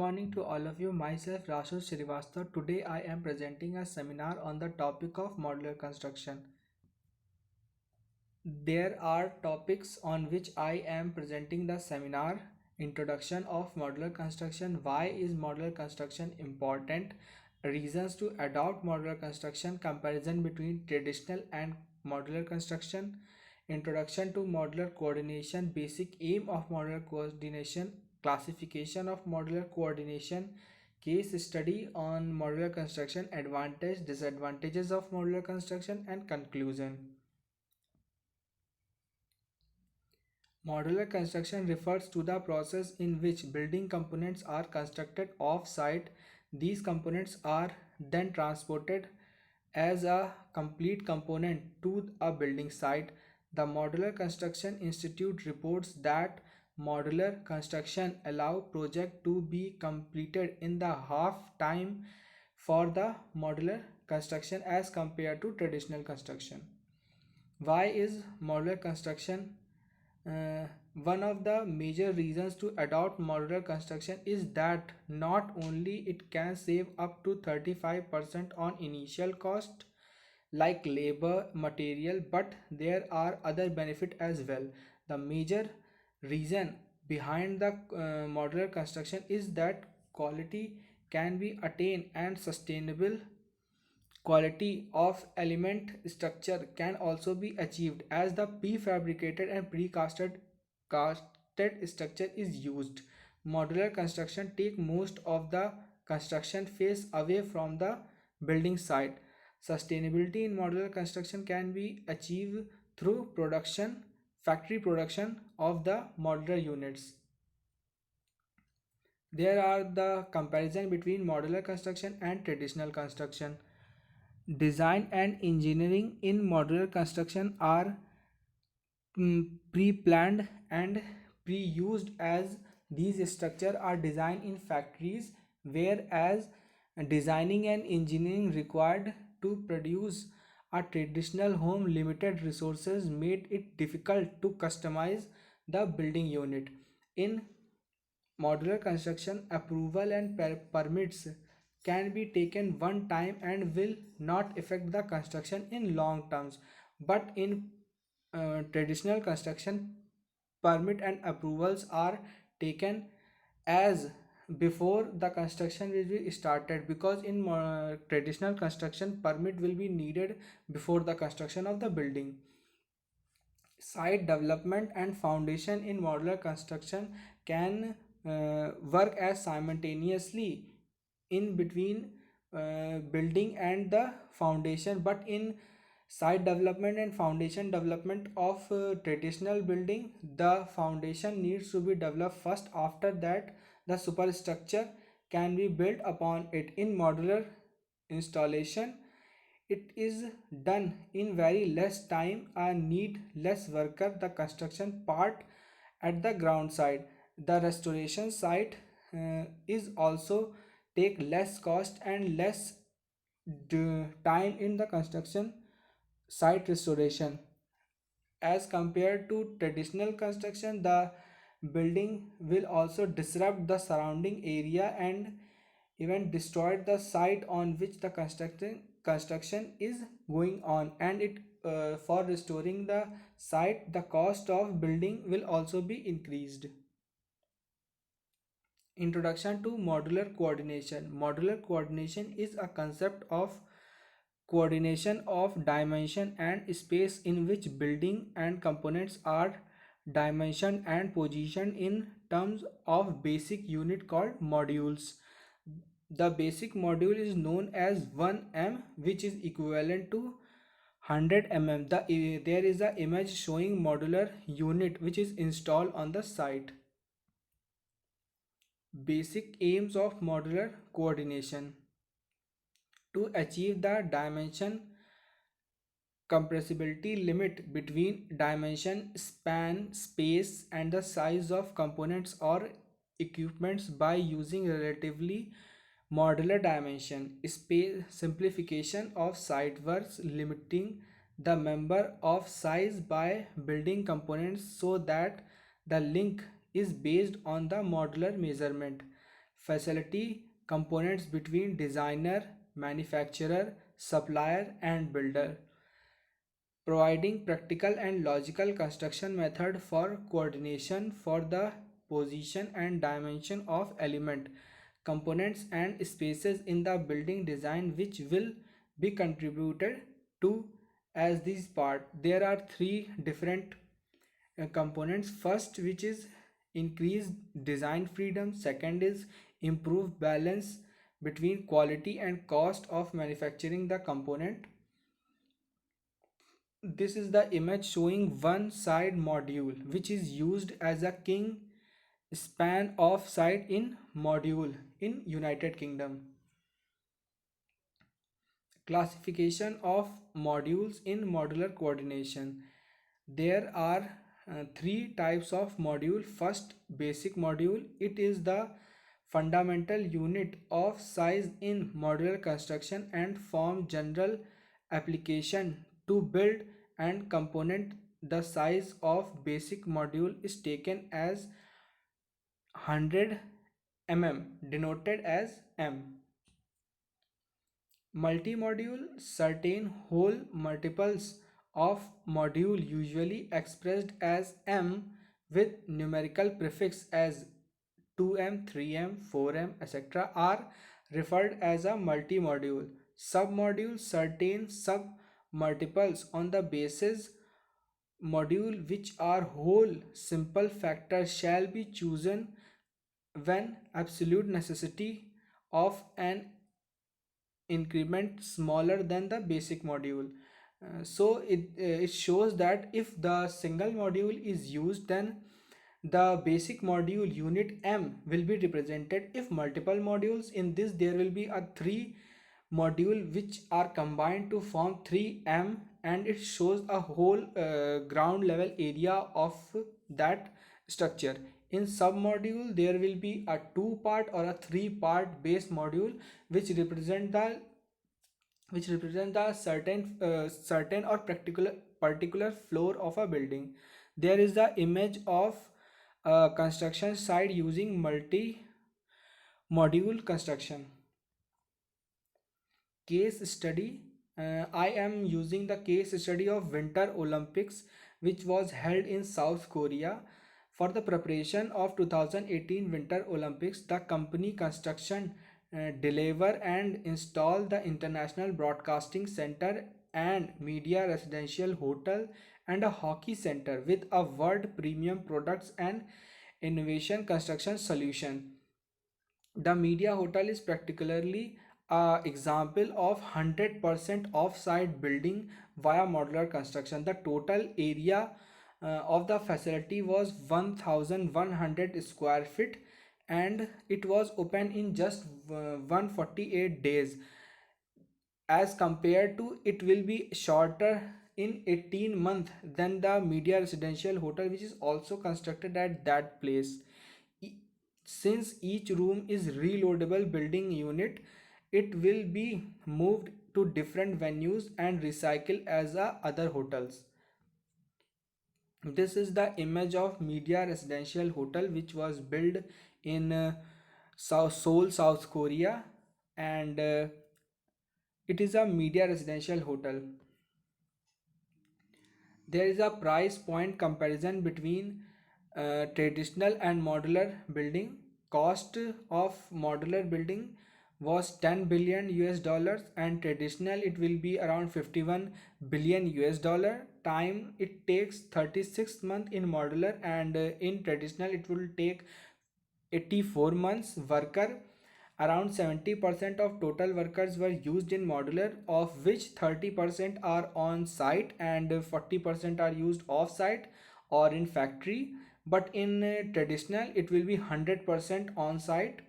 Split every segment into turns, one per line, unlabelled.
Morning to all of you. Myself Rashul Srivastava. Today I am presenting a seminar on the topic of modular construction. There are topics on which I am presenting the seminar. Introduction of modular construction. Why is modular construction important? Reasons to adopt modular construction. Comparison between traditional and modular construction. Introduction to modular coordination. Basic aim of modular coordination. Classification of modular coordination. Case study on modular construction. Advantage, disadvantages of modular construction, and conclusion. Modular construction refers to the process in which building components are constructed off-site. These components are then transported as a complete component to a building site. The Modular Construction Institute reports that modular construction allow project to be completed in the half time for the modular construction as compared to traditional construction. Why is modular construction uh, one of the major reasons to adopt modular construction is that not only it can save up to 35% on initial cost like labor material, but there are other benefit as well. The major reason behind the modular construction is that quality can be attained and sustainable quality of element structure can also be achieved as the prefabricated and precasted casted structure is used. Modular construction take most of the construction phase away from the building site. Sustainability in modular construction can be achieved through factory production of the modular units. There are the comparison between modular construction and traditional construction. Design and engineering in modular construction are pre-planned and pre-used as these structures are designed in factories, whereas designing and engineering required to produce a traditional home limited resources made it difficult to customize the building unit. In modular construction, approval and permits can be taken one time and will not affect the construction in long terms. But in traditional construction, permit and approvals are taken as before the construction will be started, because in traditional construction permit will be needed before the construction of the building. Site development and foundation in modular construction can work as simultaneously in between building and the foundation, but in site development and foundation development of traditional building, the foundation needs to be developed first. After that the superstructure can be built upon it. In modular installation, it is done in very less time and need less worker. The construction part at the ground side, the restoration site is also take less cost and less time in the construction site restoration as compared to traditional construction. The building will also disrupt the surrounding area and even destroy the site on which the construction is going on, and it for restoring the site the cost of building will also be increased. Introduction to modular coordination. Modular coordination is a concept of coordination of dimension and space in which building and components are dimensioned and positioned in terms of basic unit called modules. The basic module is known as 1 m, which is equivalent to 100 mm. There is a image showing modular unit which is installed on the site. Basic aims of modular coordination: to achieve the dimension compressibility limit between dimension, span, space, and the size of components or equipments by using relatively modular dimension. Space simplification of site works, limiting the number of size by building components so that the link is based on the modular measurement. facility components between designer, manufacturer, supplier, and builder, providing practical and logical construction method for coordination for the position and dimension of element, components, and spaces in the building design, which will be contributed to as this part. There are three different components. First, which is increased design freedom. Second is improved balance between quality and cost of manufacturing the component. This is the image showing one side module which is used as a king span of side in module in United Kingdom. Classification of modules in modular coordination. There are three types of module. First, basic module. It is the fundamental unit of size in modular construction and form general application to build and component. The size of basic module is taken as 100 denoted as m. Multi-module, certain whole multiples of module usually expressed as m with numerical prefix as 2m, 3m, 4m, etc. are referred as a multi-module. Submodule, certain sub-multiples on the basis module which are whole simple factors shall be chosen when absolute necessity of an increment smaller than the basic module. So it shows that if the single module is used, then the basic module unit m will be represented. If multiple modules in this, there will be a three module which are combined to form 3m, and it shows a whole ground level area of that structure. In submodule, there will be a two part or a three part base module which represent the certain or particular floor of a building. There is the image of a construction site using multi module construction. Case study. I am using the case study of Winter Olympics, which was held in South Korea. For the preparation of 2018 Winter Olympics, the company construction, deliver and install the International Broadcasting Center and media residential hotel and a hockey center with a world premium products and innovation construction solution. The media hotel is particularly a example of 100% off-site building via modular construction. The total area of the facility was 1100 square feet, and it was open in just 148 days. As compared to, it will be shorter in 18 months than the media residential hotel which is also constructed at that place. E- since each room is reloadable building unit, it will be moved to different venues and recycled as other hotels. This is the image of media residential hotel which was built in Seoul, South Korea, and it is a media residential hotel. There is a price point comparison between traditional and modular building. Cost of modular building was 10 billion US dollars, and traditional it will be around 51 billion US dollar. Time it takes 36 months in modular, and in traditional it will take 84 months. Worker, around 70% of total workers were used in modular, of which 30% are on site and 40% are used off site or in factory. But in traditional, it will be 100% on site.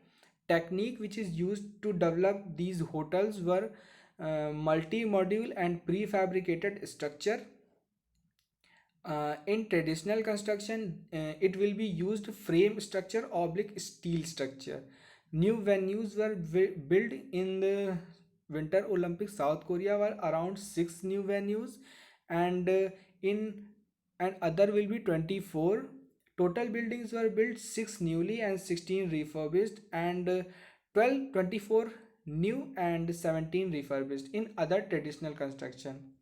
Technique which is used to develop these hotels were multi module and prefabricated structure. In traditional construction, it will be used frame structure oblique steel structure. New venues were built in the Winter Olympics. South Korea were around 6 new venues, and in and other will be 24. Total buildings were built 6 newly and 16 refurbished, and 24 new and 17 refurbished in other traditional construction.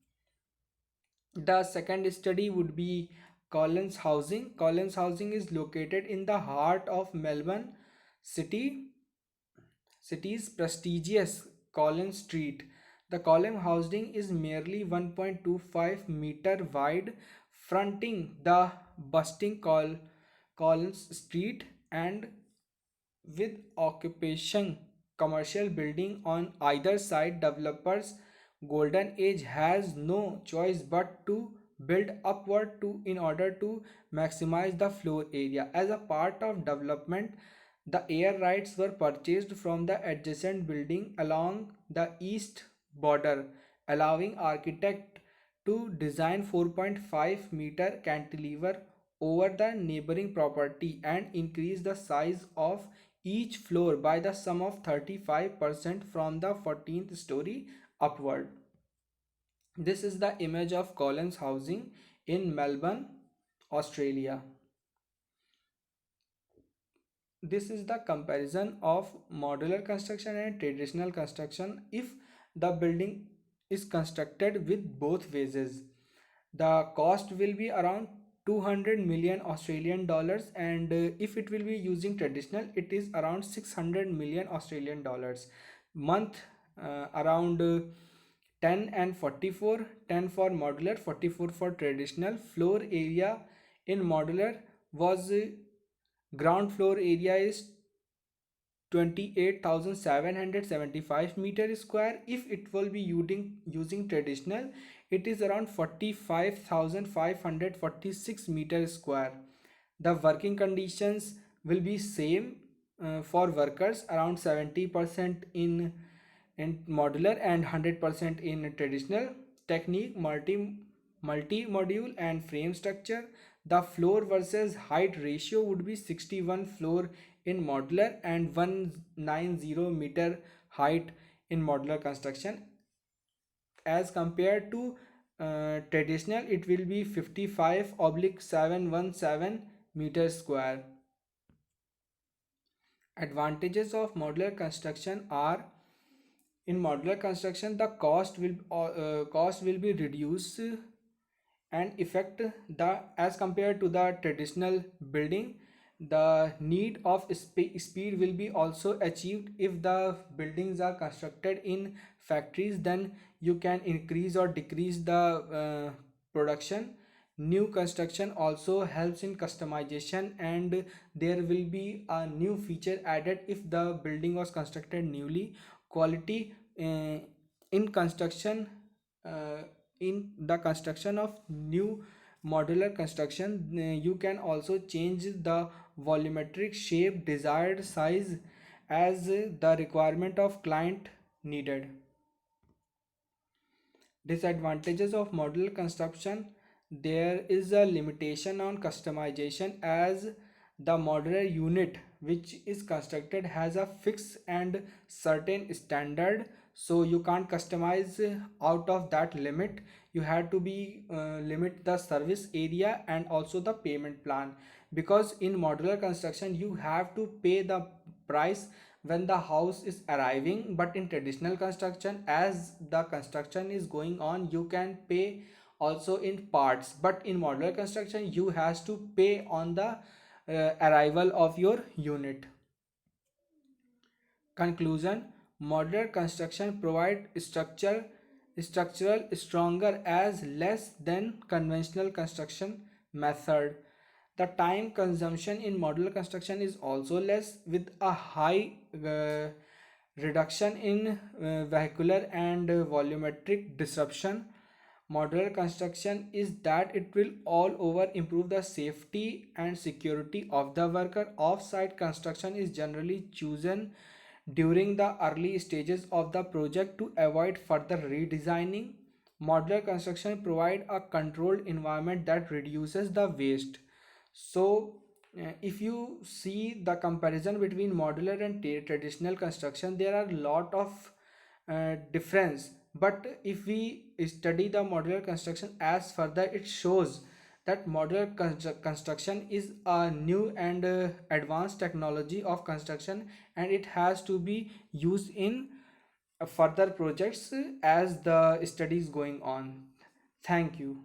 The second study would be Collins Housing. Collins Housing is located in the heart of Melbourne city city's prestigious Collins Street. The column housing is merely 1.25-meter wide, fronting the bustling Collins Street, and with occupation commercial building on either side. Developers golden age has no choice but to build upward to in order to maximize the floor area. As a part of development, the air rights were purchased from the adjacent building along the east border, allowing architect to design 4.5-meter cantilever over the neighboring property and increase the size of each floor by the sum of 35% from the 14th story upward. This is the image of Collins Housing in Melbourne, Australia. This is the comparison of modular construction and traditional construction. If the building is constructed with both phases, the cost will be around 200 million Australian dollars, and if it will be using traditional, it is around 600 million Australian dollars. Month around 10 and 44, 10 for modular, 44 for traditional. Floor area in modular was ground floor area is 28,775 meter square. If it will be using traditional, it is around 45,546 meter square. The working conditions will be same for workers, around 70% in modular and 100% in traditional. Technique: multi module and frame structure. The floor versus height ratio would be 61 floor in modular and 190 meter height in modular construction. As compared to traditional, it will be 55 oblique 717 meter square. Advantages of modular construction are: in modular construction, the cost will be reduced and affect the as compared to the traditional building. The need of speed will be also achieved. If the buildings are constructed in factories, then you can increase or decrease the production. New construction also helps in customization, and there will be a new feature added if the building was constructed newly. Quality in construction uh, in the construction of new modular construction, you can also change the volumetric shape, desired size, as the requirement of client needed. Disadvantages of modular construction: there is a limitation on customization, as the modular unit which is constructed has a fixed and certain standard, so you can't customize out of that limit. You have to be limit the service area and also the payment plan, because in modular construction you have to pay the price when the house is arriving. But in traditional construction, as the construction is going on, you can pay also in parts. But in modular construction, you has to pay on the arrival of your unit. Conclusion: modular construction provide structural stronger as less than conventional construction method. The time consumption in modular construction is also less, with a high reduction in vehicular and volumetric disruption. Modular construction is that it will all over improve the safety and security of the worker. Off-site construction is generally chosen during the early stages of the project to avoid further redesigning. Modular construction provide a controlled environment that reduces the waste. So if you see the comparison between modular and traditional construction, there are a lot of difference. But if we study the modular construction as further, it shows that modular construction is a new and advanced technology of construction, and it has to be used in further projects as the study is going on. Thank you.